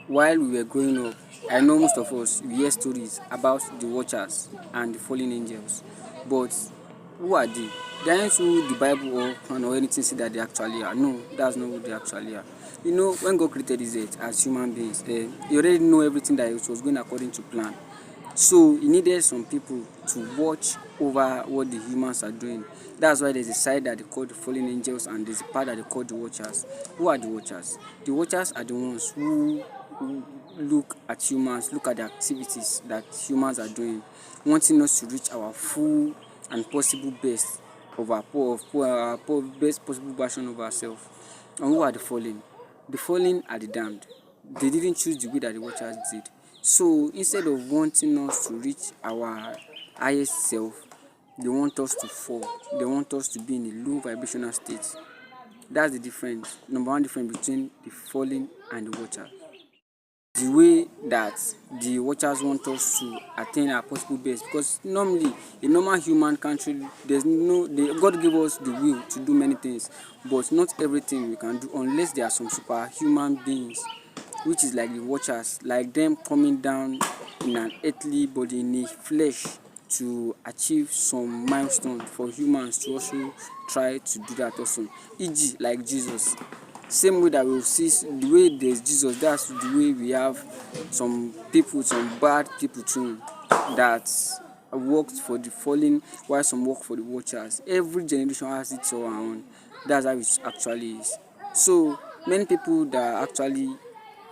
While we were growing up, I know most of us we hear stories about the watchers and the fallen angels. But who are they? They aren't who the Bible or Quran or anything say that they actually are. No, that's not who they actually are. You know, when God created this earth as human beings, He already know everything that it was going according to plan. So he needed some people to watch over what the humans are doing. That's why there's a side that they call the fallen angels and there's a part that they call the watchers. Who are the watchers? The watchers are the ones who look at humans, look at the activities that humans are doing, wanting us to reach our full and possible best of our best possible version of ourselves. And who are the fallen? The fallen are the damned. They didn't choose the way that the watchers did. So instead of wanting us to reach our highest self, they want us to fall. They want us to be in a low vibrational state. That's the difference. Number one difference between the fallen and the watcher. The way that the watchers want us to attain our possible best, because normally a normal human country, God gave us the will to do many things, but not everything we can do unless there are some superhuman beings, which is like the watchers, like them coming down in an earthly body, in a flesh, to achieve some milestone for humans to also try to do that also. E.g., like Jesus. Same way that we will see the way there's Jesus, that's the way we have some people, some bad people too, that worked for the fallen, while some work for the watchers. Every generation has its own. That's how it actually is. So many people that are actually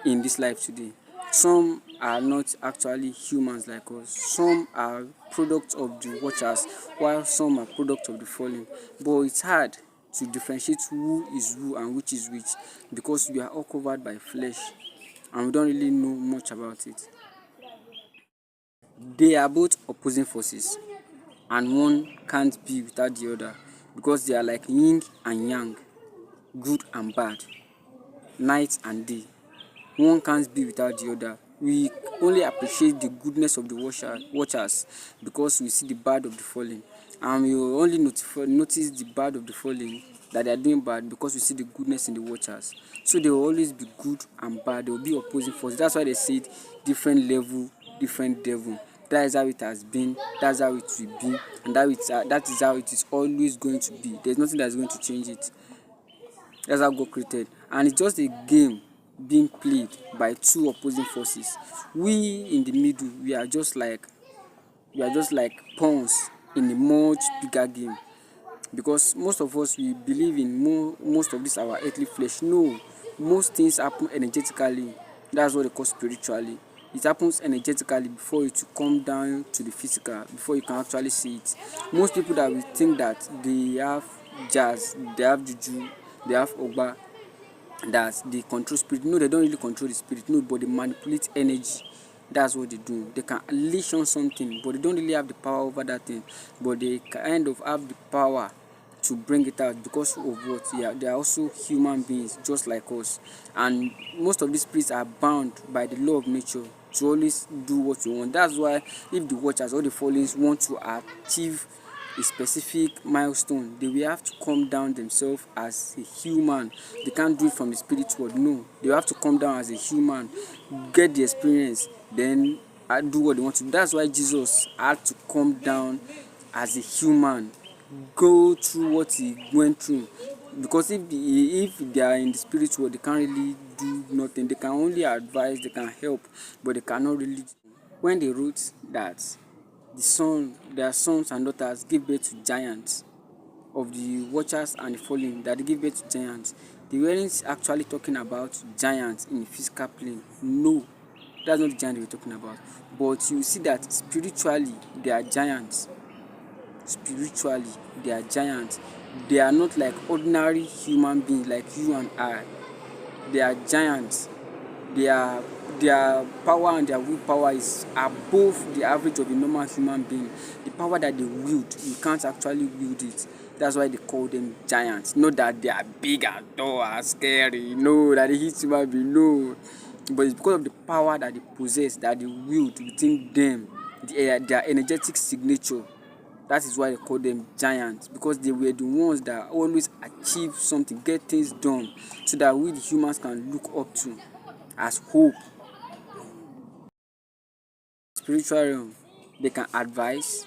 in this life today, some are not actually humans like us. Some are products of the watchers, while some are products of the fallen. But it's hard to differentiate who is who and which is which, because we are all covered by flesh and we don't really know much about it. They are both opposing forces, and one can't be without the other, because they are like yin and yang, good and bad, night and day. One can't be without the other. We only appreciate the goodness of the watchers because we see the bad of the fallen, and we will only notice the bad of the fallen, that they are doing bad, because we see the goodness in the watchers. So they will always be good and bad. They will be opposing forces. That's why they say it, different level, different devil. That is how it has been. That's how it will be, and that is how it is always going to be. There's nothing that's going to change it. That's how God created. And it's just a game being played by two opposing forces. We in the middle, we are just like pawns in a much bigger game. Because most of us, we believe in most of this our earthly flesh. No, most things happen energetically. That's what they call spiritually. It happens energetically before it will come down to the physical, before you can actually see it. Most people that we think that they have jazz, they have juju, they have ogba, that they control spirit. No, they don't really control the spirit. No, but they manipulate energy. That's what they do. They can unleash on something, but they don't really have the power over that thing. But they kind of have the power to bring it out because of what? Yeah, they are also human beings just like us. And most of these spirits are bound by the law of nature to always do what you want. That's why if the watchers or the fallens want to achieve a specific milestone, they will have to come down themselves as a human. They can't do it from the spirit world. No, they have to come down as a human, get the experience, then do what they want to do. That's why Jesus had to come down as a human, go through what he went through. Because if they are in the spirit world, they can't really do nothing. They can only advise, they can help, but they cannot really. When they wrote that their sons and daughters give birth to giants, of the watchers and the fallen, that they give birth to giants, they weren't actually talking about giants in the physical plane. No, that's not the giant they were talking about. But you see that spiritually they are giants. Spiritually they are giants. They are not like ordinary human beings like you and I. They are giants. Their their power and their willpower is above the average of a normal human being. The power that they wield, you can't actually wield it. That's why they call them giants. Not that they are big and tall and scary. No, that they hit human being. No, but it's because of the power that they possess, that they wield within them, their energetic signature. That is why they call them giants, because they were the ones that always achieve something, get things done, so that we the humans can look up to as hope. spiritual realm, they can advise,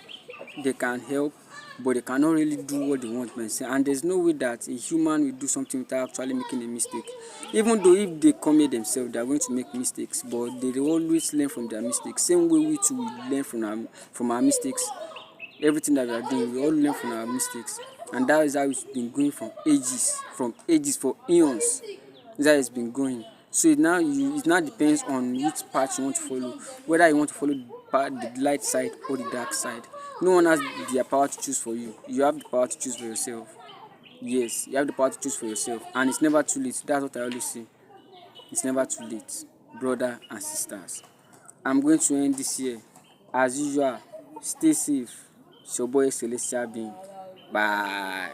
they can help, but they cannot really do what they want by themselves. And there's no way that a human will do something without actually making a mistake. Even though if they come here themselves, they are going to make mistakes, but they always learn from their mistakes. Same way we too will learn from our mistakes. Everything that we are doing, we all learn from our mistakes. And that is how it's been going from ages, for eons. That has been going. So it now depends on which path you want to follow, whether you want to follow the light side or the dark side. No one has the power to choose for you. You have the power to choose for yourself. Yes, you have the power to choose for yourself, and it's never too late. That's what I always say. It's never too late, brother and sisters. I'm going to end this here. As usual, stay safe. It's your boy Celestial Being. Bye.